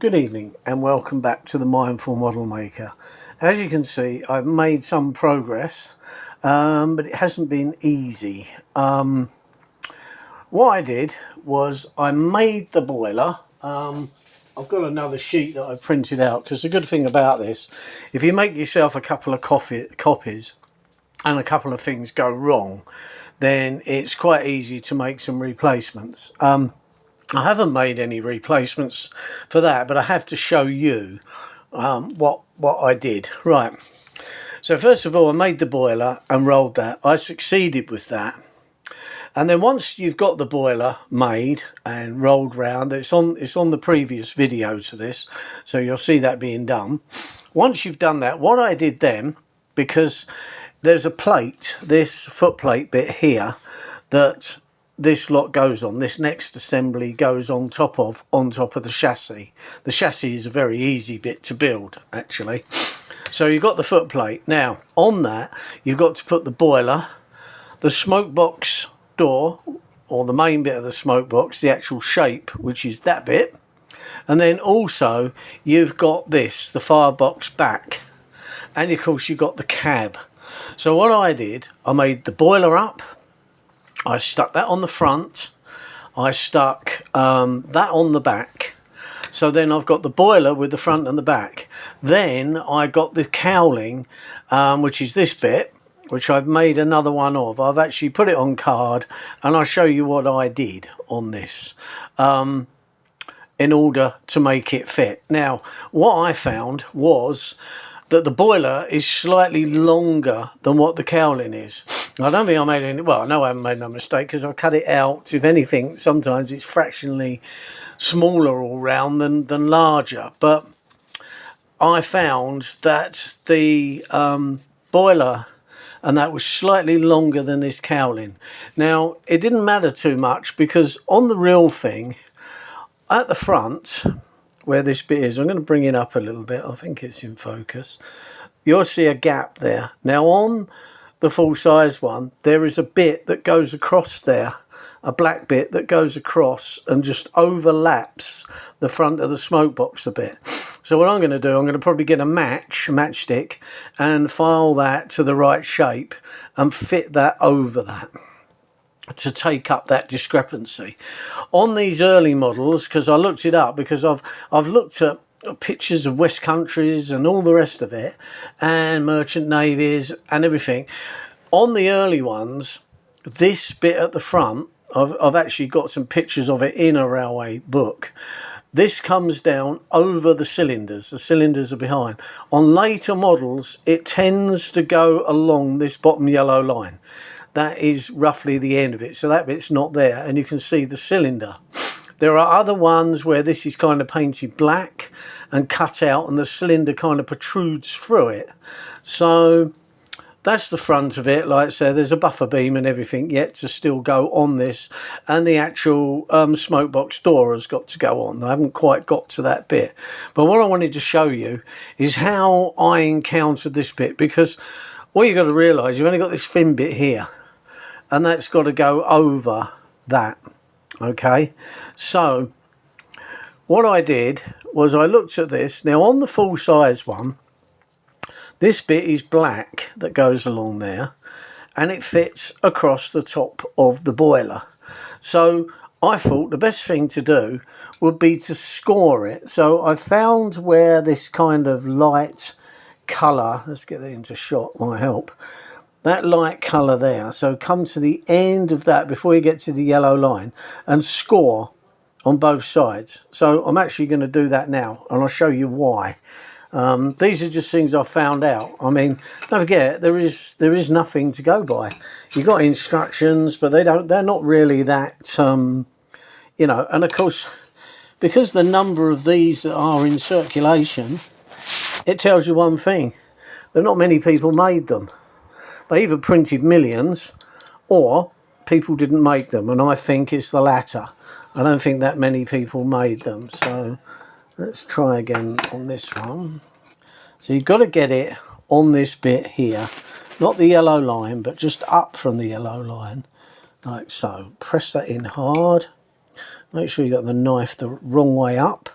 Good evening and welcome back to the Mindful Model Maker. As you can see, I've made some progress, but it hasn't been easy. What I did was I made the boiler. I've got another sheet that I printed out, because the good thing about this, if you make yourself a couple of copies and a couple of things go wrong, then it's quite easy to make some replacements. I haven't made any replacements for that, but I have to show you what I did. Right, so first of all, I made the boiler and rolled that. I succeeded with that. And then once you've got the boiler made and rolled round, it's on the previous video to this, so you'll see that being done. Once you've done that, what I did then, because there's a plate, this foot plate bit here, that this lot goes on, this next assembly goes on top of the chassis. The chassis is a very easy bit to build, actually. So you've got the foot plate. Now on that you've got to put the boiler, the smoke box door, or the main bit of the smoke box, the actual shape, which is that bit, and then also you've got this, the firebox back, and of course you've got the cab. So what I did, I made the boiler up, I stuck that on the front, I stuck that on the back. So then I've got the boiler with the front and the back. Then I got the cowling, which is this bit, which I've made another one of. I've actually put it on card, and I'll show you what I did on this in order to make it fit. Now, what I found was that the boiler is slightly longer than what the cowling is. I don't think I made any, well, no, I haven't made no mistake, because I cut it out. If anything, sometimes it's fractionally smaller all round than larger. But I found that the boiler and that was slightly longer than this cowling. Now, it didn't matter too much, because on the real thing, at the front, where this bit is, I'm going to bring it up a little bit, I think it's in focus, you'll see a gap there. Now on the full size one, there is a bit that goes across there, a black bit that goes across and just overlaps the front of the smoke box a bit. So what I'm going to do, I'm going to probably get a matchstick and file that to the right shape and fit that over that to take up that discrepancy. On these early models, because I looked it up, because I've looked at pictures of West Countries and all the rest of it, and merchant navies and everything. On the early ones, this bit at the front, I've actually got some pictures of it in a railway book. This comes down over the cylinders are behind. On later models, it tends to go along this bottom yellow line. That is roughly the end of it, so that bit's not there, and you can see the cylinder. There are other ones where this is kind of painted black and cut out, and the cylinder kind of protrudes through it. So that's the front of it. Like I said, there's a buffer beam and everything yet to still go on this, and the actual smoke box door has got to go on. I haven't quite got to that bit, but what I wanted to show you is how I encountered this bit, because what you've got to realise, you've only got this thin bit here, and that's got to go over that. Okay, so what I did was I looked at this. Now on the full size one, this bit is black that goes along there, and it fits across the top of the boiler. So I thought the best thing to do would be to score it. So I found where this kind of light colour, let's get that into shot, might help, that light colour there. So come to the end of that before you get to the yellow line and score on both sides. So I'm actually going to do that now, and I'll show you why. These are just things I've found out. I mean, don't forget, there is nothing to go by. You've got instructions, but they're not really that you know. And of course, because the number of these that are in circulation, it tells you one thing: that not many people made them. They either printed millions, or people didn't make them, and I think it's the latter. I don't think that many people made them. So let's try again on this one. So you've got to get it on this bit here, not the yellow line, but just up from the yellow line, like so. Press that in hard. Make sure you got the knife the wrong way up,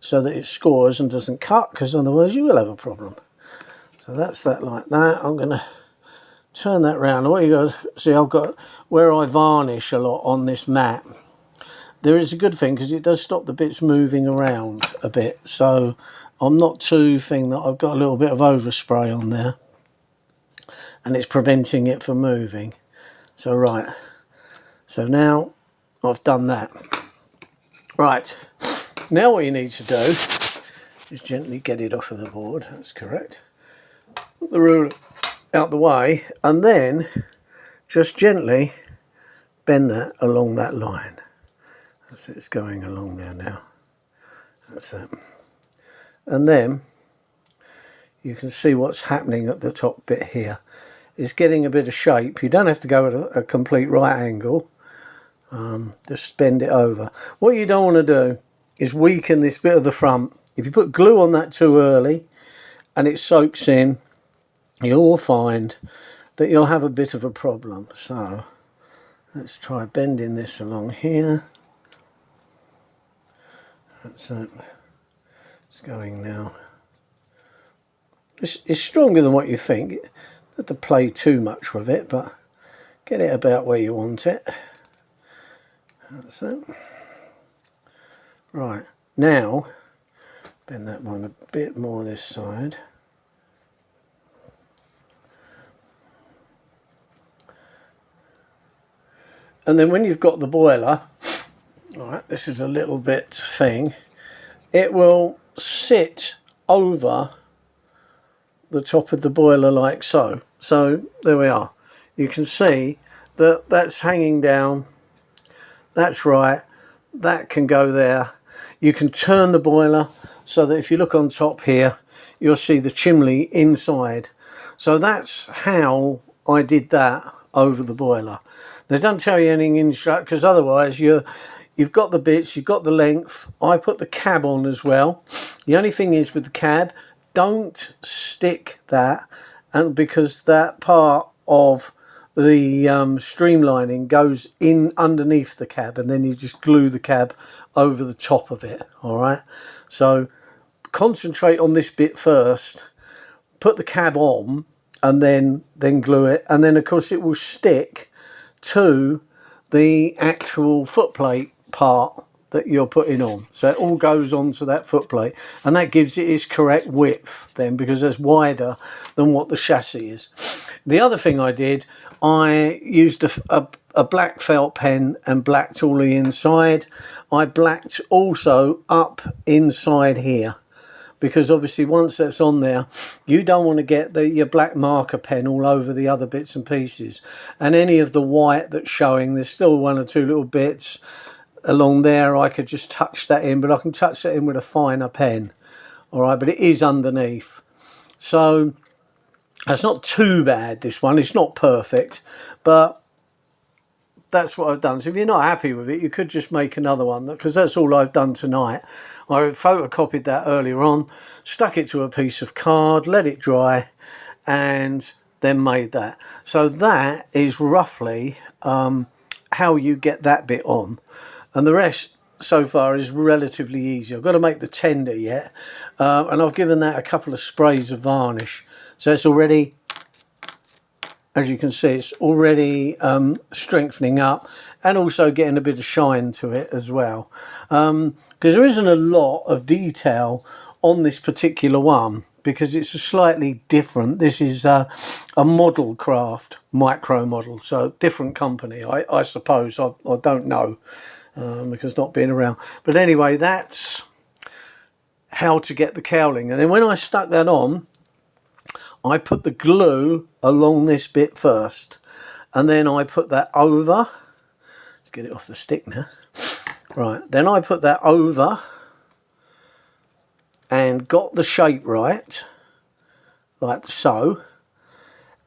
so that it scores and doesn't cut, because otherwise you will have a problem. So that's that like that. I'm going to turn that round. What you got to see, I've got where I varnish a lot on this mat. There is a good thing because it does stop the bits moving around a bit. So I'm not too thinking that I've got a little bit of overspray on there, and it's preventing it from moving. So right, so now I've done that. Right, now what you need to do is gently get it off of the board. That's correct. Put the ruler out the way, and then just gently bend that along that line. That's it, it's going along there now. That's it. And then you can see what's happening at the top bit here. It's getting a bit of shape. You don't have to go at a complete right angle. Just bend it over. What you don't want to do is weaken this bit of the front. If you put glue on that too early and it soaks in, you'll find that you'll have a bit of a problem. So let's try bending this along here. That's it. It's going now. It's stronger than what you think. You don't have to play too much with it, but get it about where you want it. That's it. Right, now bend that one a bit more this side. And then when you've got the boiler, all right, this is a little bit thing, it will sit over the top of the boiler like so. So there we are. You can see that that's hanging down. That's right. That can go there. You can turn the boiler so that if you look on top here, you'll see the chimney inside. So that's how I did that over the boiler. They don't tell you anything in instruct, because otherwise you've got the bits, you've got the length. I put the cab on as well. The only thing is with the cab, don't stick that, and because that part of the streamlining goes in underneath the cab, and then you just glue the cab over the top of it. All right, so concentrate on this bit first, put the cab on, and then glue it, and then of course it will stick to the actual footplate part that you're putting on. So it all goes onto that footplate, and that gives it its correct width then, because it's wider than what the chassis is. The other thing I did, I used a black felt pen and blacked all the inside. I blacked also up inside here, because obviously once that's on there, you don't want to get your black marker pen all over the other bits and pieces. And any of the white that's showing, there's still one or two little bits along there. I could just touch that in, but I can touch that in with a finer pen. All right, but it is underneath. So it's not too bad, this one. It's not perfect, but that's what I've done. So if you're not happy with it, you could just make another one, because that's all I've done tonight. I photocopied that earlier on, stuck it to a piece of card, let it dry, and then made that. So that is roughly how you get that bit on. And the rest so far is relatively easy. I've got to make the tender yet, and I've given that a couple of sprays of varnish. So it's already, as you can see, it's already strengthening up, and also getting a bit of shine to it as well. Because there isn't a lot of detail on this particular one, because it's a slightly different. This is a model craft, Micromodel, so different company, I suppose. I don't know, because not being around. But anyway, that's how to get the cowling. And then when I stuck that on, I put the glue along this bit first, and then I put that over. Let's get it off the stick now. Right, then I put that over and got the shape right, like so,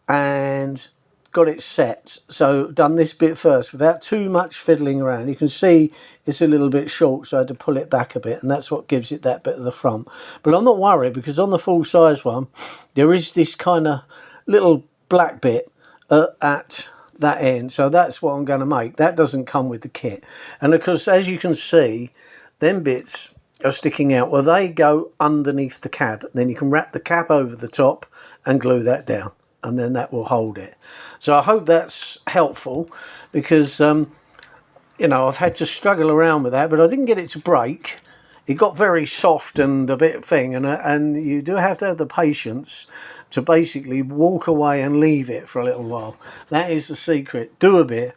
and got it set. So done this bit first without too much fiddling around. You can see it's a little bit short, so I had to pull it back a bit, and that's what gives it that bit of the front. But I'm not worried, because on the full size one there is this kind of little black bit at that end, so that's what I'm going to make. That doesn't come with the kit, and of course, as you can see, them bits are sticking out. Well, they go underneath the cab. Then you can wrap the cap over the top and glue that down, and then that will hold it. So I hope that's helpful, because you know, I've had to struggle around with that, but I didn't get it to break. It got very soft and a bit thing, and you do have to have the patience to basically walk away and leave it for a little while. That is the secret. Do a bit.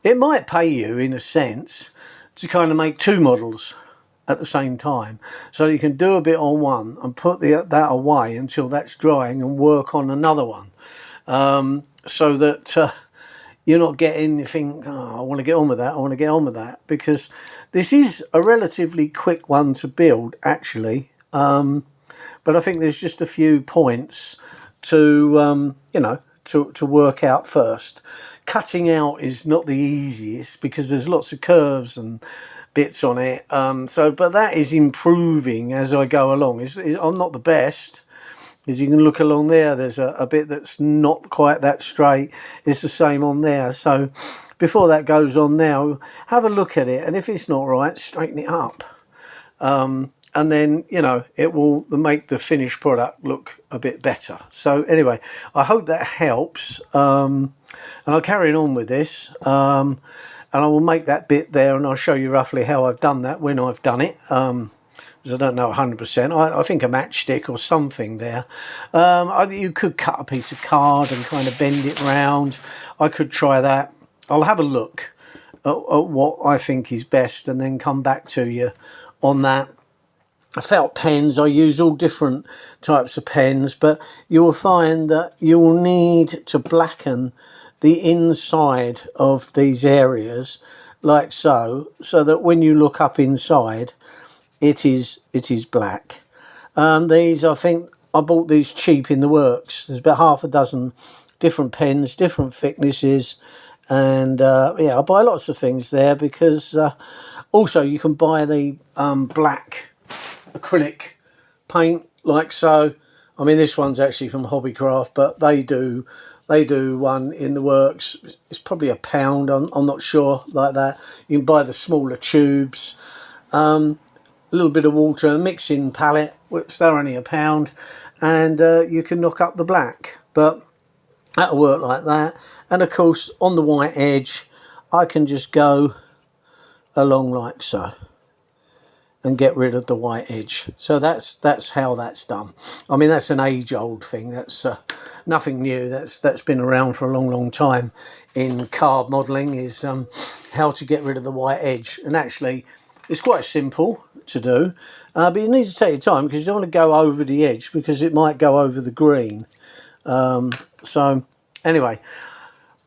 It might pay you, in a sense, to kind of make two models at the same time, so you can do a bit on one and put that away until that's drying and work on another one, so that you're not getting, you think, oh, I want to get on with that, I want to get on with that, because this is a relatively quick one to build, actually. But I think there's just a few points to, you know, to work out first. Cutting out is not the easiest, because there's lots of curves and bits on it. But that is improving as I go along. I'm not the best. As you can look along there, there's a bit that's not quite that straight. It's the same on there. So before that goes on now, have a look at it, and if it's not right, straighten it up. And then, you know, it will make the finished product look a bit better. So anyway, I hope that helps. And I'll carry on with this. And I will make that bit there, and I'll show you roughly how I've done that when I've done it. Because I don't know 100%. I think a matchstick or something there. You could cut a piece of card and kind of bend it round. I could try that. I'll have a look at what I think is best, and then come back to you on that. Felt pens, I use all different types of pens, but you will find that you will need to blacken the inside of these areas, like so that when you look up inside, it is black. These, I think I bought these cheap in the works. There's about half a dozen different pens, different thicknesses, and yeah, I buy lots of things there, because also you can buy the black acrylic paint, like so. I mean, this one's actually from Hobbycraft, but they do one in the works. It's probably £1. I'm not sure, like that. You can buy the smaller tubes. A little bit of water, a mixing palette, which they're only £1, and you can knock up the black. But that'll work like that. And of course, on the white edge, I can just go along like so and get rid of the white edge. So that's how that's done. I mean, that's an age-old thing. That's nothing new. That's been around for a long time in card modelling, is how to get rid of the white edge. And actually, it's quite simple to do, but you need to take your time, because you don't want to go over the edge, because it might go over the green. So anyway,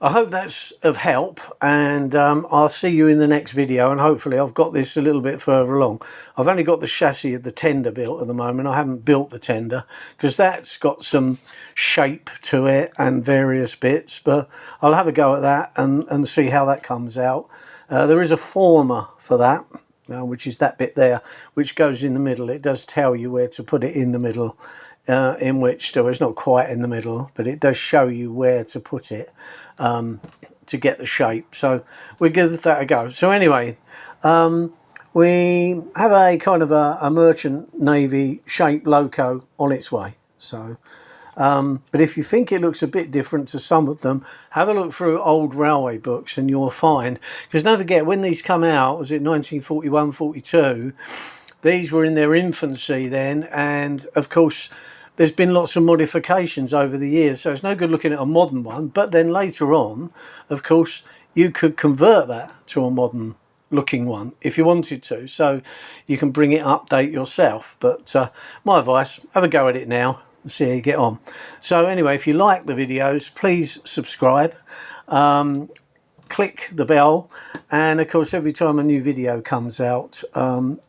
I hope that's of help, and I'll see you in the next video, and hopefully I've got this a little bit further along. I've only got the chassis of the tender built at the moment. I haven't built the tender, because that's got some shape to it and various bits, but I'll have a go at that and see how that comes out. There is a former for that, which is that bit there, which goes in the middle. It does tell you where to put it in the middle, in which still it's not quite in the middle, but it does show you where to put it to get the shape. So we'll give that a go. So anyway, we have a kind of a merchant navy shaped loco on its way. So but if you think it looks a bit different to some of them, have a look through old railway books and you'll find, because don't forget, when these come out, was it 1941, 42, these were in their infancy then, and of course there's been lots of modifications over the years, so it's no good looking at a modern one. But then later on, of course, you could convert that to a modern looking one if you wanted to, so you can bring it update yourself. But my advice, have a go at it now and see how you get on. So anyway, if you like the videos, please subscribe, click the bell, and of course every time a new video comes out,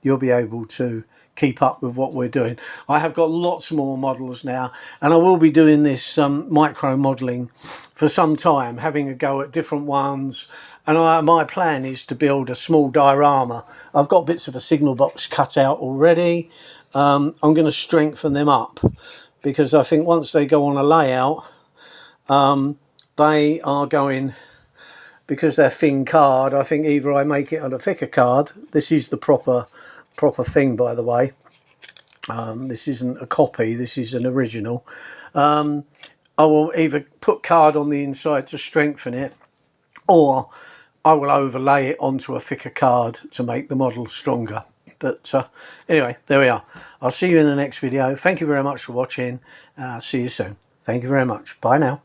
you'll be able to keep up with what we're doing. I have got lots more models now, and I will be doing this micro modelling for some time, having a go at different ones. And my plan is to build a small diorama. I've got bits of a signal box cut out already. I'm going to strengthen them up, because I think once they go on a layout, they are going, because they're thin card, I think either I make it on a thicker card. This is the proper proper thing, by the way. This isn't a copy, this is an original. I will either put card on the inside to strengthen it, or I will overlay it onto a thicker card to make the model stronger. But anyway, there we are. I'll see you in the next video. Thank you very much for watching. See you soon. Thank you very much. Bye now.